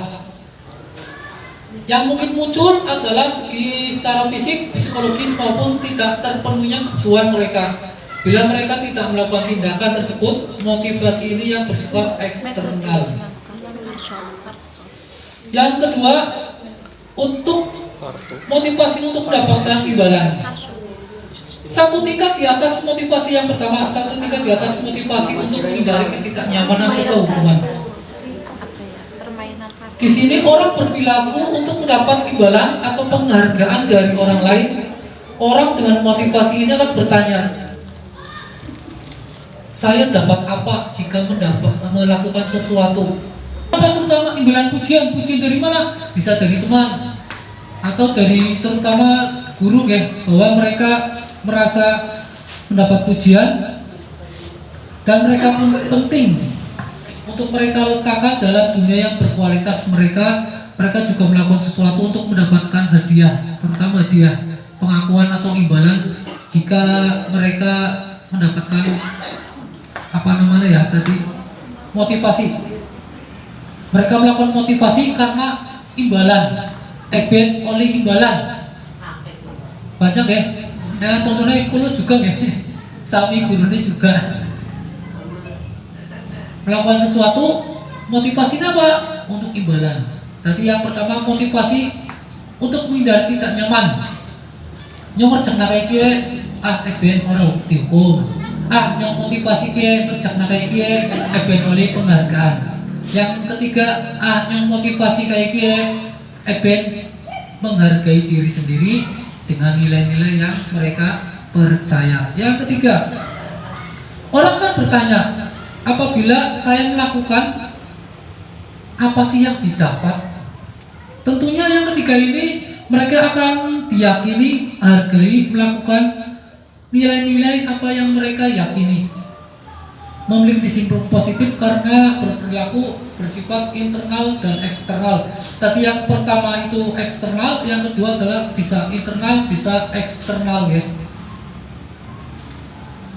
Yang mungkin muncul adalah segi secara fisik, psikologis maupun tidak terpenuhnya kebutuhan mereka. Bila mereka tidak melakukan tindakan tersebut, motivasi ini yang bersifat eksternal. Yang kedua, untuk motivasi untuk mendapatkan imbalan. 1 tingkat di atas motivasi yang pertama, 1 tingkat di atas motivasi untuk menghindari ketidaknyamanan atau hukuman. Di sini orang berperilaku untuk mendapat imbalan atau penghargaan dari orang lain. Orang dengan motivasi ini akan bertanya, saya dapat apa jika melakukan sesuatu? Terutama imbalan pujian dari mana? Bisa dari teman atau dari terutama guru ya, bahwa mereka merasa mendapat pujian dan mereka pun penting untuk mereka letakkan dalam dunia yang berkualitas. Mereka juga melakukan sesuatu untuk mendapatkan hadiah, terutama hadiah pengakuan atau imbalan jika mereka mendapatkan motivasi. Mereka melakukan motivasi karena imbalan, eben oleh imbalan. Banyak ya. Nah, contohnya kulo juga ya. Sami gurune juga melakukan sesuatu, motivasinya apa? Untuk imbalan. Tadi yang pertama motivasi untuk menghindari tidak nyaman. Nyomor cek nakai kie, eben orang dihukum. Yang motivasi kie cek nakai kie, eben oleh penghargaan. Yang ketiga, yang motivasi kayak kie, eben menghargai diri sendiri dengan nilai-nilai yang mereka percaya. Yang ketiga, orang kan bertanya, apabila saya melakukan, apa sih yang didapat? Tentunya yang ketiga ini mereka akan diyakini, hargai, melakukan nilai-nilai apa yang mereka yakini. Memiliki disiplin positif karena berperilaku bersifat internal dan eksternal. Tadi yang pertama itu eksternal, yang kedua adalah bisa internal, bisa eksternal ya.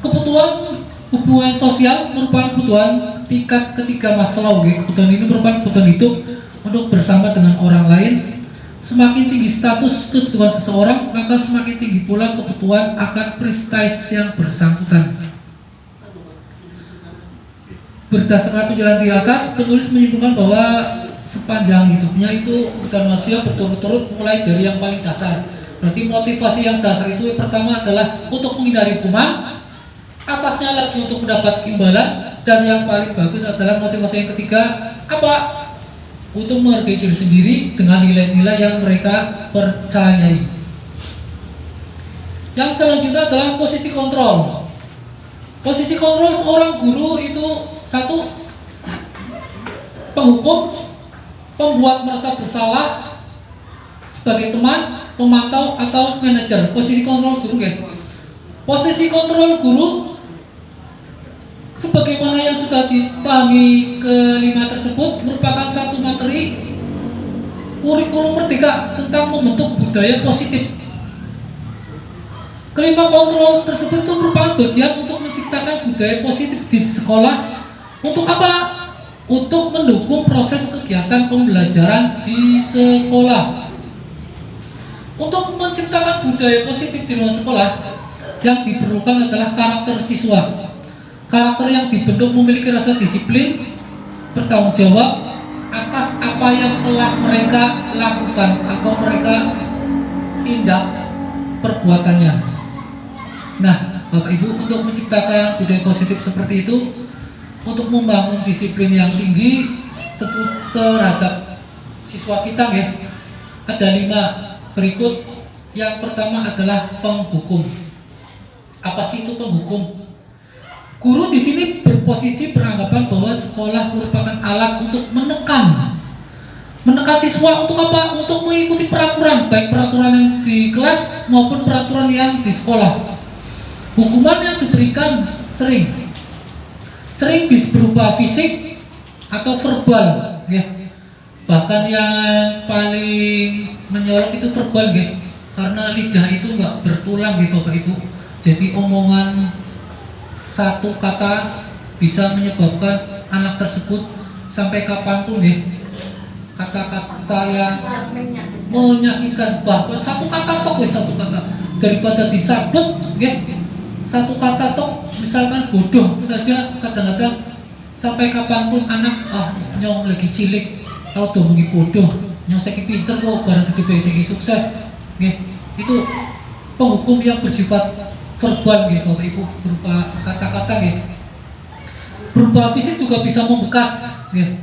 Kebutuhan hubungan sosial merupakan kebutuhan tingkat ketiga Maslow ya. Kebutuhan ini merupakan kebutuhan hidup untuk bersama dengan orang lain. Semakin tinggi status kebutuhan seseorang, maka semakin tinggi pula kebutuhan akan prestis yang bersangkutan. Berdasarkan penjelasan di atas, penulis menyimpulkan bahwa sepanjang hidupnya itu kebutuhan manusia berturut-turut mulai dari yang paling dasar. Berarti motivasi yang dasar itu yang pertama adalah untuk menghindari hukuman, atasnya lagi untuk mendapat imbalan, dan yang paling bagus adalah motivasi yang ketiga apa? Untuk menghargai diri sendiri dengan nilai-nilai yang mereka percayai. Yang selanjutnya adalah posisi kontrol. Posisi kontrol seorang guru itu 1. Penghukum pembuat merasa bersalah sebagai teman, pemantau, atau manajer. Posisi kontrol guru ya. Posisi kontrol guru sebagaimana yang sudah dipahami kelima tersebut merupakan satu materi kurikulum merdeka tentang membentuk budaya positif. Kelima kontrol tersebut itu merupakan bagian untuk menciptakan budaya positif di sekolah. Untuk apa? Untuk mendukung proses kegiatan pembelajaran di sekolah. Untuk menciptakan budaya positif di luar sekolah, yang diperlukan adalah karakter siswa. Karakter yang dibentuk memiliki rasa disiplin, bertanggung jawab atas apa yang telah mereka lakukan atau mereka tindak perbuatannya. Nah, Bapak Ibu, untuk menciptakan budaya positif seperti itu, untuk membangun disiplin yang tinggi tentu terhadap siswa kita ya, ada 5 berikut. Yang pertama adalah penghukum. Apa sih itu penghukum? Guru di sini berposisi beranggapan bahwa sekolah merupakan alat untuk menekan siswa untuk apa? Untuk mengikuti peraturan, baik peraturan yang di kelas maupun peraturan yang di sekolah. Hukuman yang diberikan sering bisa berupa fisik atau verbal ya. Bahkan yang paling menyolok itu verbal ya, karena lidah itu nggak bertulang gitu Bapak Ibu. Jadi omongan satu kata bisa menyebabkan anak tersebut sampai kapanpun ya, kata-kata yang menyakitkan, bahkan satu kata daripada disabet ya. Satu kata tok, misalkan bodoh saja, kadang-kadang sampai kapanpun anak nyong lagi cilik tau tuh mengi bodoh, nyong seki pinter kok barang gede seki sukses ya. Itu penghukum yang bersifat verbal gitu Bapak Ibu, berupa kata-kata ya. Berupa fisik juga bisa membekas ya.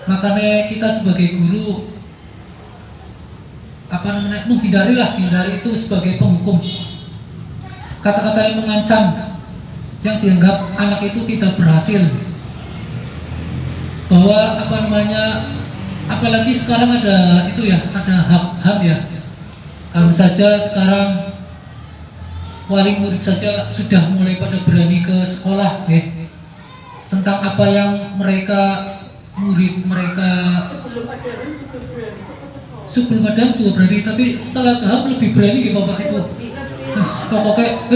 Makanya kita sebagai guru menghindari itu sebagai penghukum. Kata-kata yang mengancam, yang dianggap anak itu tidak berhasil, bahwa apalagi sekarang ada itu ya, ada hak ya. Kalau saja sekarang wali murid saja sudah mulai pada berani ke sekolah ya, tentang apa yang murid mereka sebelum ada juga berani, tapi setelah tahap lebih berani ya Bapak Ibu. Pokoknya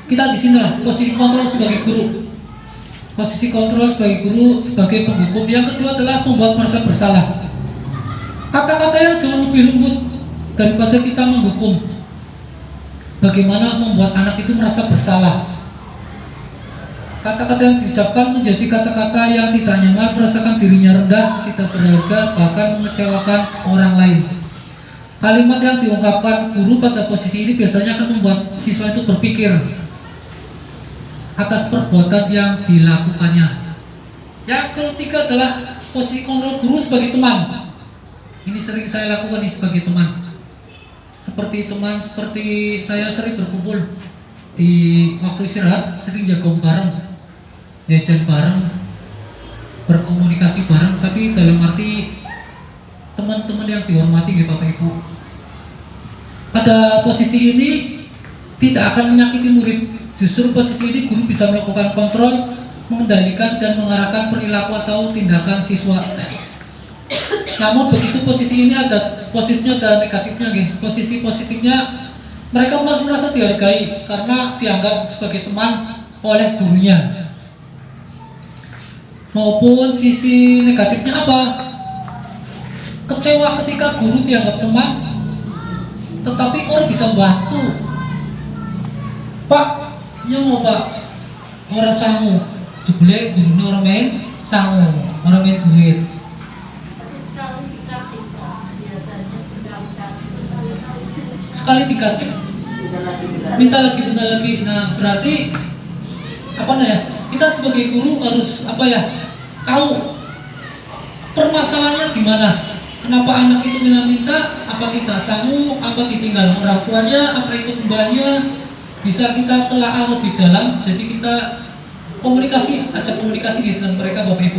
kita di sini lah posisi kontrol sebagai guru. Posisi kontrol sebagai guru, sebagai penghukum. Yang kedua adalah membuat merasa bersalah. Kata-kata yang jauh lebih lembut daripada kita menghukum. Bagaimana membuat anak itu merasa bersalah. Kata-kata yang diucapkan menjadi kata-kata yang tidak nyaman, merasakan dirinya rendah, tidak berharga, bahkan mengecewakan orang lain. Kalimat yang diungkapkan guru pada posisi ini biasanya akan membuat siswa itu berpikir atas perbuatan yang dilakukannya. Yang ketiga adalah posisi kontrol guru sebagai teman. Ini sering saya lakukan nih sebagai teman. Seperti saya sering berkumpul di waktu istirahat, sering jagung bareng, jajan bareng, berkomunikasi bareng, tapi dalam arti teman-teman yang dihormati ya Bapak Ibu. Pada posisi ini tidak akan menyakiti murid. Justru posisi ini guru bisa melakukan kontrol, mengendalikan dan mengarahkan perilaku atau tindakan siswa. Namun begitu posisi ini ada positifnya dan negatifnya ya. Posisi positifnya mereka masih merasa dihargai karena dianggap sebagai teman oleh gurunya. Maupun sisi negatifnya apa? Kecewa ketika guru dianggap teman, tetapi orang bisa bantu. Pak, nyoba Pak, orang sangu, jebule guru orang main sangu, orang main duit. Sekali dikasih, minta lagi. Nah berarti apa ya? Kita sebagai guru harus tahu permasalahannya di mana. Kenapa anak itu minta, apa tidak sanggup, apa ditinggal orang tuanya, apa ikut mbahnya, bisa kita telaah lebih dalam. Jadi kita ajak komunikasi dengan mereka Bapak Ibu.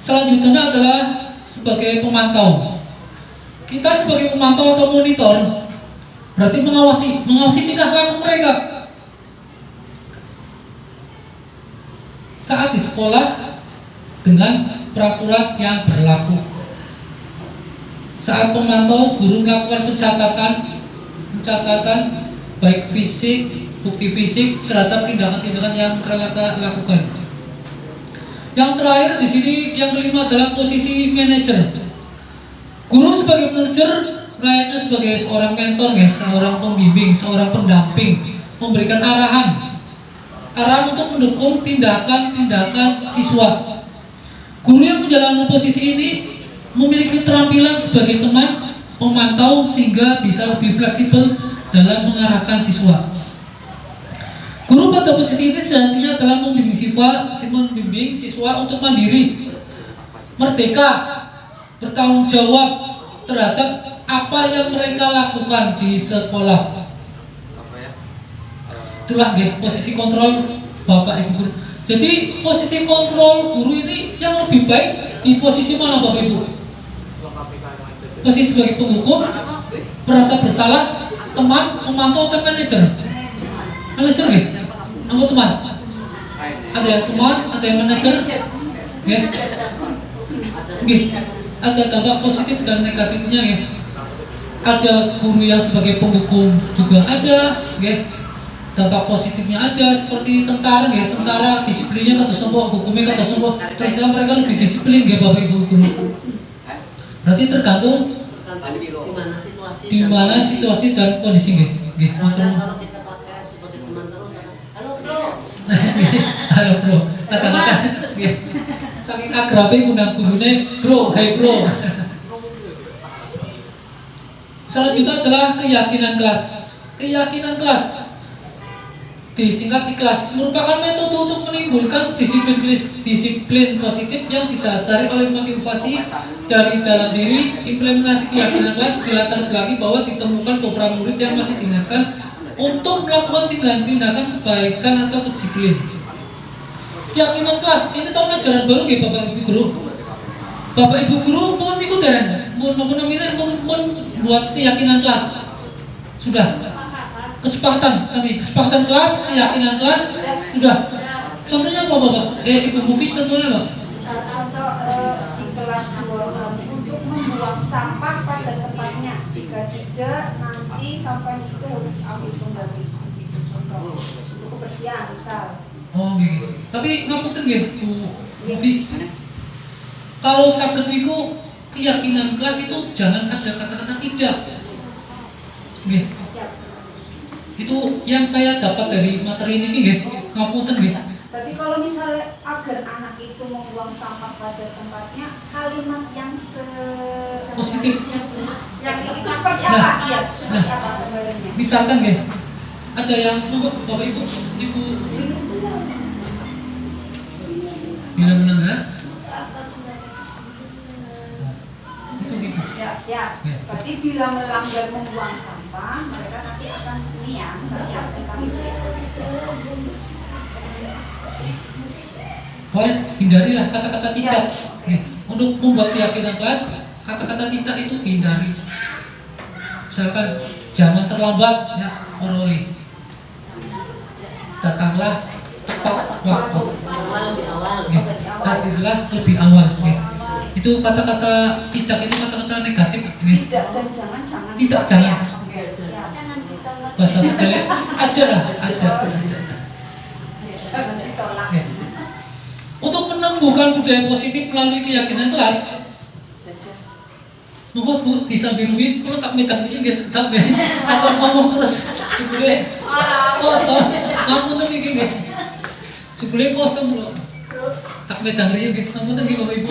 Selanjutnya adalah sebagai pemantau. Kita sebagai pemantau atau monitor berarti mengawasi tingkah laku mereka saat di sekolah dengan peraturan yang berlaku. Saat pemantau, guru melakukan pencatatan baik fisik, bukti fisik terhadap tindakan-tindakan yang mereka lakukan. Yang terakhir di sini, yang kelima adalah posisi manajer. Guru sebagai manajer layaknya sebagai seorang mentor, ya, seorang pembimbing, seorang pendamping, memberikan arahan untuk mendukung tindakan-tindakan siswa. Guru yang menjalankan posisi ini memiliki keterampilan sebagai teman pemantau sehingga bisa lebih fleksibel dalam mengarahkan siswa. Guru pada posisi ini sejatinya adalah membimbing siswa untuk mandiri, merdeka, bertanggung jawab terhadap apa yang mereka lakukan di sekolah. Itulah posisi kontrol Bapak Ibu Guru. Jadi posisi kontrol guru ini yang lebih baik di posisi mana Bapak Ibu? Posisi sebagai penghukum, merasa bersalah, teman, pemantau, atau manajer? Manajer ya? Nama teman? Ada yang teman, ada yang manajer? Ya. Ada dampak positif dan negatifnya ya. Ada guru yang sebagai penghukum juga ada, ya. Dampak positifnya ada seperti tentara, ya. Tentara disiplinnya kata semua, hukumnya kata semua. Ternyata mereka lebih disiplin ya Bapak Ibu guru. Berarti tergantung di mana situasi dan kondisi ya. Kalau kita pakai sebagai teman terus, halo bro. Halo bro, kata-kata saking akrabnya undang gurunya bro, hey bro. Selanjutnya adalah keyakinan kelas. Keyakinan kelas disingkat ikhlas merupakan metode untuk menimbulkan disiplin positif yang didasari oleh motivasi dari dalam diri. Implementasi keyakinan kelas dilatar belakangi bahwa ditemukan beberapa murid yang masih diingatkan untuk melakukan tindakan kebaikan atau kedisiplin. Keyakinan kelas ini tahun ajaran baru ya Bapak Ibu guru. Bapak Ibu guru mohon ikut dan mohon buat keyakinan kelas. Sudah kesepakatan kelas, keyakinan kelas sudah. Contohnya apa Bapak? Ibu Mufi contohnya apa? Contoh di kelas 2 untuk membuang sampah pada tempatnya. Jika tidak nanti sampah itu harus diambil kembali. Itu contoh untuk kebersihan misal. Oh gitu. Tapi ngapunten nggih Bu Mufi. Kalau saged niku keyakinan kelas itu jangan ada kata-kata tidak. Nggih. Itu yang saya dapat dari materi ini nggih. Ngapunten nggih. Tapi kalau misalnya agar anak itu membuang sampah pada tempatnya, kalimat yang positif. Yang itu seperti apa? Iya, seperti apa gambarnya? Misalkan nggih. Ada yang Bapak Ibu bila melanggar itu gitu. Ya, siap. Berarti bila melanggar membuang sampah, mereka nanti akan ini ya, misalnya tentang itu ya. Hindarilah kata-kata tidak. Untuk membuat keyakinan kelas, kata-kata tidak itu dihindari. Misalkan jangan terlambat ya, oroli. Datanglah tepat waktu. Hadirlah lebih awal. Itu kata-kata tidak itu kata-kata negatif. Tidak dan jangan. Tidak jangan. Jangan ditolak. Bahasa Tegal aja lah, aja. Jangan ditolak. Untuk menumbuhkan budaya positif melalui keyakinan kelas, monggo Bu disambiruin, kalau tak megang ini dia sedap ya, atau ngomong terus, jebule kosong, ngampun tuh gini, jebule kosong bro, tak megang ini, ngampun tuh gini Bapak Ibu.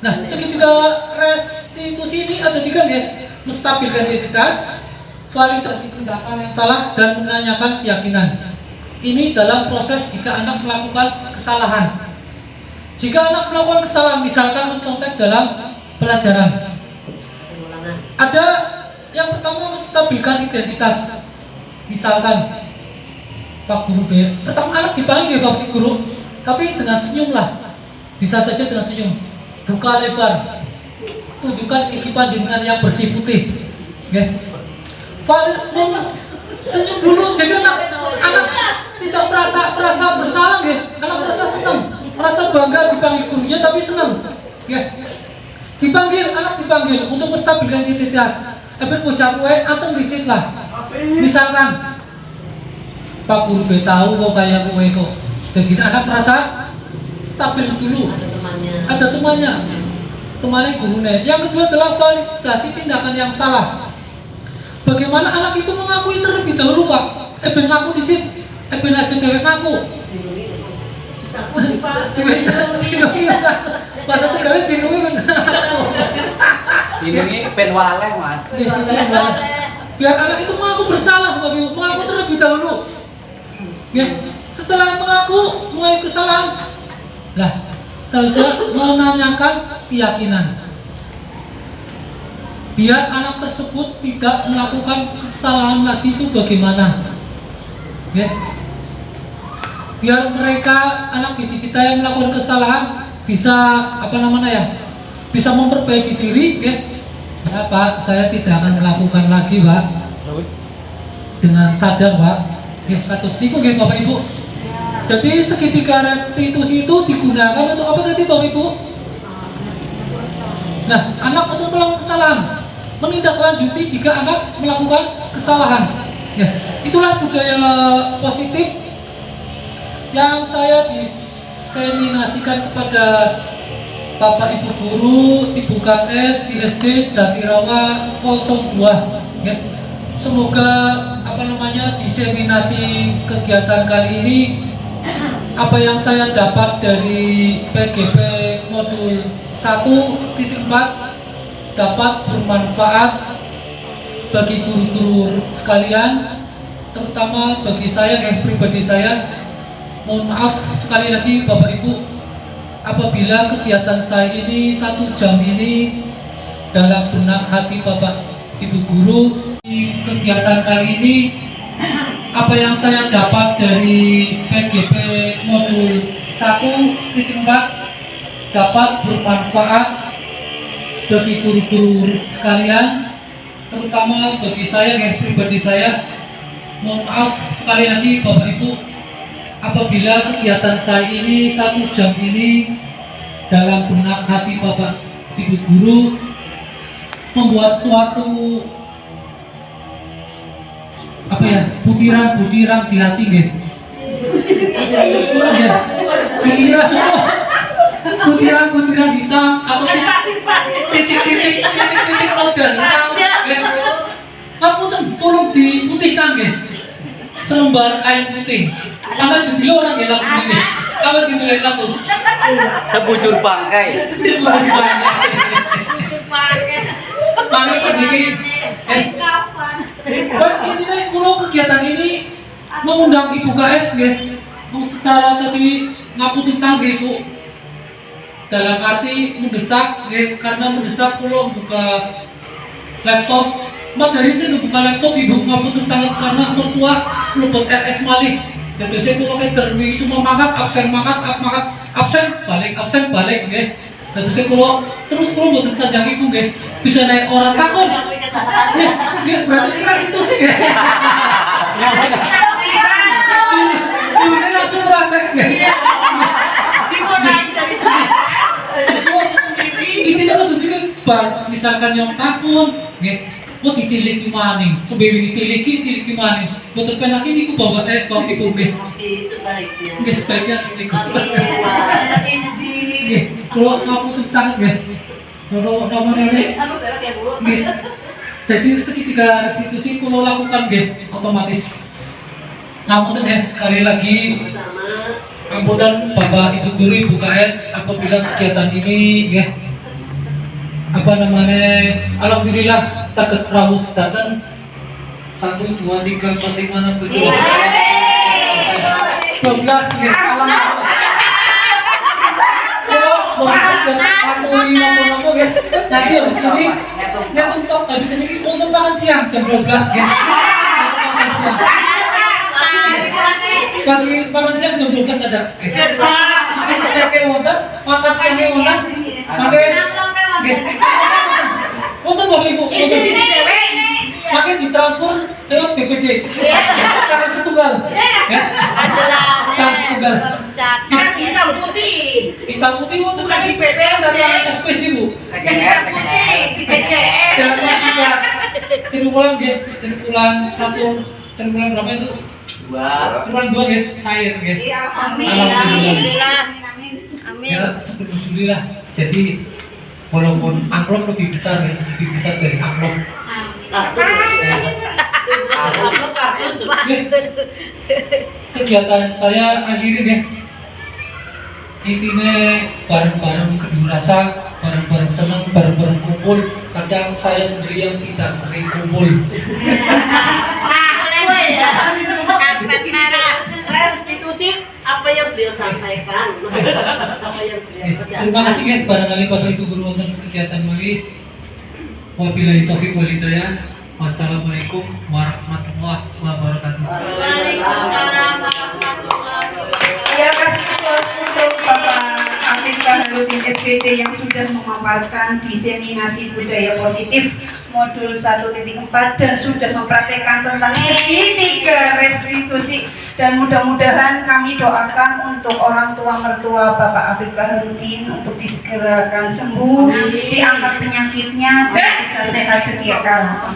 Nah, segitiga restitusi ini ada tiga ya, menstabilkan identitas, validasi tindakan yang salah, dan menanyakan keyakinan. Ini dalam proses jika anak melakukan kesalahan. Jika anak melakukan kesalahan, misalkan mencontek dalam pelajaran, ada yang pertama menstabilkan identitas. Misalkan Pak Guru pertama anak dipanggil ya Bapak Guru, tapi dengan senyum lah. Bisa saja dengan senyum. Buka lebar. Tunjukkan gigi panjenengan yang bersih putih. Nggih. Senyum dulu, jadi anak tidak merasa bersalah, nggih. Anak merasa senang, merasa bangga dipanggil gurunya, tapi senang. Nggih. Dipanggil, anak dipanggil untuk menstabilkan identitas. Tapi bocah kue atau riset lah. Misalkan Pak Guru tahu kok kayak kue kok. Dan kita akan merasa stabil dulu. Ada temannya gurunya. Yang kedua adalah validasi tindakan yang salah. Bagaimana anak itu mengakui terlebih dahulu, Pak? Ben ngaku di sini, ben aja dewek ngaku. Bahasa Tegalnya dinungi ben. Dinungi ben waleh, Mas. Biar anak itu mengaku bersalah, Bapak Ibu, mengaku terlebih dahulu. Ya, setelah mengaku kesalahan, lah, selanjutnya menanyakan keyakinan. Biar anak tersebut tidak melakukan kesalahan lagi itu bagaimana? Ya. Biar mereka anak didik kita yang melakukan kesalahan bisa bisa memperbaiki diri, ya. Ya Pak, saya tidak akan melakukan lagi, Pak. Dengan sadar, Pak. Ya, kados niku nggih Bapak Ibu. Jadi segitiga restitusi itu digunakan untuk apa tadi Bapak Ibu? Nah, anak untuk melakukan kesalahan, menindaklanjuti jika anak melakukan kesalahan. Ya, itulah budaya positif yang saya diseminasikan kepada Bapak Ibu guru, Ibu KS di SD Jatirawa 02. Ya. Semoga diseminasi kegiatan kali ini apa yang saya dapat dari PGP modul 1.4 dapat bermanfaat bagi guru-guru sekalian, terutama bagi saya yang pribadi saya. Mohon maaf sekali lagi Bapak Ibu apabila kegiatan saya ini 1 jam ini dalam benak hati Bapak Ibu guru. Di kegiatan kali ini apa yang saya dapat dari PGP modul 1.4 dapat bermanfaat bagi guru-guru sekalian, terutama bagi saya yang pribadi saya. Mohon maaf sekali lagi Bapak Ibu apabila kegiatan saya ini 1 jam ini dalam benak hati Bapak Ibu guru membuat suatu butiran-butiran di hati, nggih. Butiran hitam atau titik-titik modal hitam. Ngapunten, tolong diputihkan, nggih. Selembar kain putih. Apa judulnya orang nggih lagu ini? Apa judulnya lagu? Sebujur bangkai. Makanya ini intinya kalau kegiatan ini mengundang Ibu KS ya, secara tadi ngapunten sanggih Bu, dalam arti mendesak ya, karena mendesak kalau buka laptop mak dari saya buka laptop Ibu ngapunten sangat karena mertua luput RS malih. Jadi saya kalau kayak terwingi cuma makat absen balik ya. Dan saya kalau terus buat saja Ibu nggih bisa naik orang takut. Ya, berarti restitusi ya. Ini langsung praktek nggih. Isinya kan disini misalkan yang takut nggih. Kok ditiliki maning, kebewi ditiliki maning. Betul penak ini ku bawa Bang Ibu nggih. Sebaiknya. Nggih sebaiknya niku. Kalau ngapunten sangat ya, kalau nomor ini, jadi segitiga restitusi kalau lakukan ya, otomatis. Ngapunten ya sekali lagi, ngapunten Bapak Ibu Guru Ibu KS apabila kegiatan ini ya, alhamdulillah saged rawuh sedaten 1, 2, 3, 4, 5, 6, 7, 12 ya, alhamdulillah. Nanti habis ini nyetok habis ini untuk makan siang jam 12 ya. Makan siang jam 12 ada. snack wonten, makan siangnya wonten, pakai wonten Bapak Ibu, wonten. Pakai ditransfer lewat BPD. Tangan setunggal. Ya. Tangan setunggal. Hitam putih. Hitam putih wonten pakai BPD dan SPJ Bu. Hitam putih, kita GR. Triwulan nggih, triwulan 1, triwulan berapa itu? 2. Triwulan 2 nggih, cair nggih. Amin. Ya, sebelum Juli lah. Jadi walaupun amplop lebih besar dari amplop. Kegiatan saya akhiri ya. Intinya bareng-bareng kedua rasa, bareng-bareng senang, bareng-bareng kumpul. Kadang saya sendiri yang tidak sering kumpul. Karpet merah. Restitusi apa yang beliau sampaikan? Apa yang beliau kerjakan? Terima kasih kan barangkali Bapak Ibu guru wonten kegiatan mari. Wabillahi taufiq wal hidayah. Wassalamualaikum warahmatullahi wabarakatuh. Waalaikumsalam warahmatullahi wabarakatuh. Ya, kasih untuk Bapak Afif Kaharudin SPD yang sudah memaparkan diseminasi budaya positif modul 1.4 dan sudah mempraktekkan tentang segitiga restitusi, dan mudah-mudahan kami doakan untuk orang tua mertua Bapak Afif Kaharudin untuk disegerakan sembuh, diangkat penyakitnya, dan bisa sehat setia kala.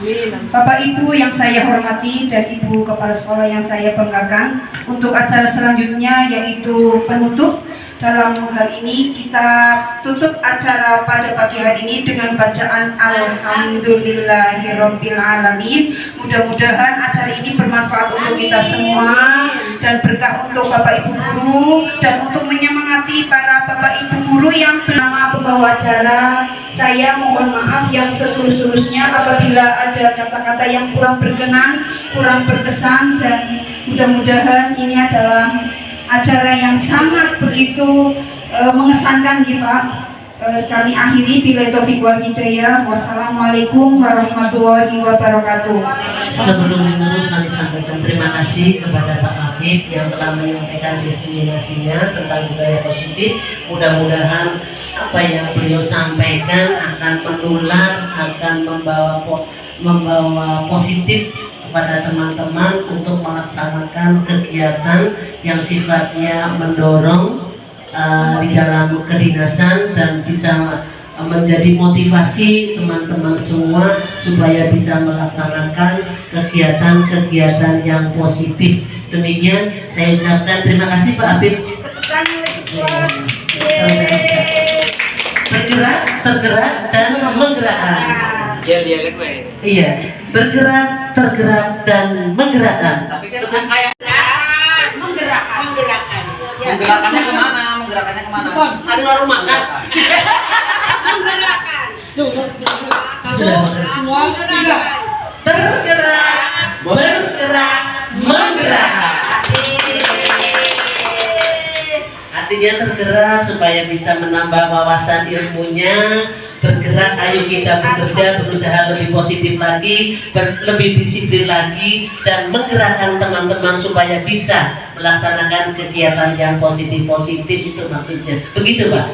Bapak Ibu yang saya hormati dan Ibu Kepala Sekolah yang saya banggakan, untuk acara selanjutnya yaitu penutup. Dalam hal ini kita tutup acara pada pagi hari ini dengan bacaan Alhamdulillahirabbil alamin. Mudah-mudahan acara ini bermanfaat untuk kita semua dan berkah untuk Bapak Ibu guru dan untuk menyemangati para Bapak Ibu guru yang bernama pembawa acara. Saya mohon maaf yang setulus-tulusnya apabila ada kata-kata yang kurang berkenan, kurang berkesan, dan mudah-mudahan ini adalah acara yang sangat begitu mengesankan ya Pak. Kami akhiri bila taufiq wal hidayah. Wassalamualaikum warahmatullahi wabarakatuh. Sebelum ditutup kami sampaikan terima kasih kepada Pak Afif yang telah menyampaikan diseminasinya tentang budaya positif. Mudah-mudahan apa yang beliau sampaikan akan menular, akan membawa positif kepada teman-teman untuk melaksanakan kegiatan yang sifatnya mendorong di dalam kedinasan dan bisa menjadi motivasi teman-teman semua supaya bisa melaksanakan kegiatan-kegiatan yang positif. Demikian saya ucapkan terima kasih Pak Afif. Bergerak, tergerak, dan menggerakkan. Iya, bergerak, tergerak, dan menggerakkan. Tapi kan kayak Menggerakkan. menggerakannya kemana? Menggerakannya kemana? Ada warung makan. Menggerakkan. Sudah. Tergerak, bergerak, menggerakkan. Artinya tergerak supaya bisa menambah wawasan ilmunya. Bergerak, ayo kita bekerja, berusaha lebih positif lagi, lebih disiplin lagi, dan menggerakkan teman-teman supaya bisa melaksanakan kegiatan yang positif-positif, itu maksudnya. Begitu Pak?